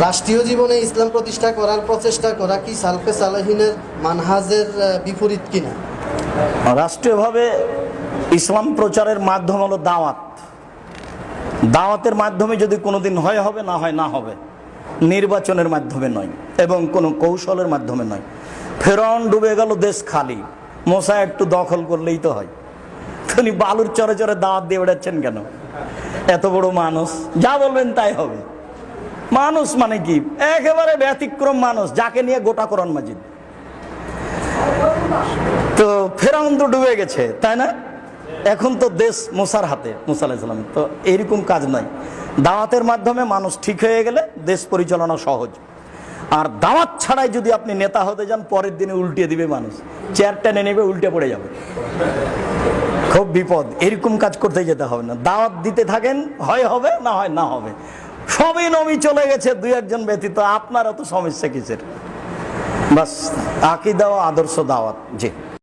রাষ্ট্রীয় জীবনে ইসলাম প্রতিষ্ঠা করার প্রচেষ্টা করা কি সালফে সালেহিনের মানহাজের বিপরীত কিনা? রাষ্ট্রীয়ভাবে ইসলাম প্রচারের মাধ্যম হলো দাওয়াত। দাওয়াতের মাধ্যমে যদি কোনোদিন হয় হবে, না হয় না হবে, নির্বাচনের মাধ্যমে নয় এবং কোনো কৌশলের মাধ্যমে নয়। ফেরাউন ডুবে গেল, দেশ খালি, মোসা একটু দখল করলেই তো হয়। তিনি বালুর চরে চরে দাওয়াত দিয়ে বেড়াচ্ছেন কেন? এত বড় মানুষ, যা বলবেন তাই হবে। মানুষ মানে কি? একেবারে ব্যতিক্রম মানুষ, যাকে নিয়ে গোটা কোরআন মাজিদ। তো ফেরাউন তো ডুবে গেছে, তাই না? এখন তো দেশ মুসার হাতে, মুসা আলাইহিস সালাম। তো এইরকম কাজ নয়। দাওয়াতের মাধ্যমে মানুষ ঠিক হয়ে গেলে দেশ পরিচালনা সহজ। আর দাওয়াত ছাড়াই যদি আপনি নেতা হতে যান, পরের দিনে উল্টে দিবে মানুষ, চেয়ার টেনে নেবে, উল্টে পড়ে যাবে, খুব বিপদ। এরকম কাজ করতে যেতে হবে না। দাওয়াত দিতে থাকেন, হয় হবে, না হয় না হবে। সবই নবী চলে গেছে, দুই একজন ব্যতীত, আপনার এত সমস্যা কিসের? বাস আকীদা ও আদর্শ দাওয়াত। জি।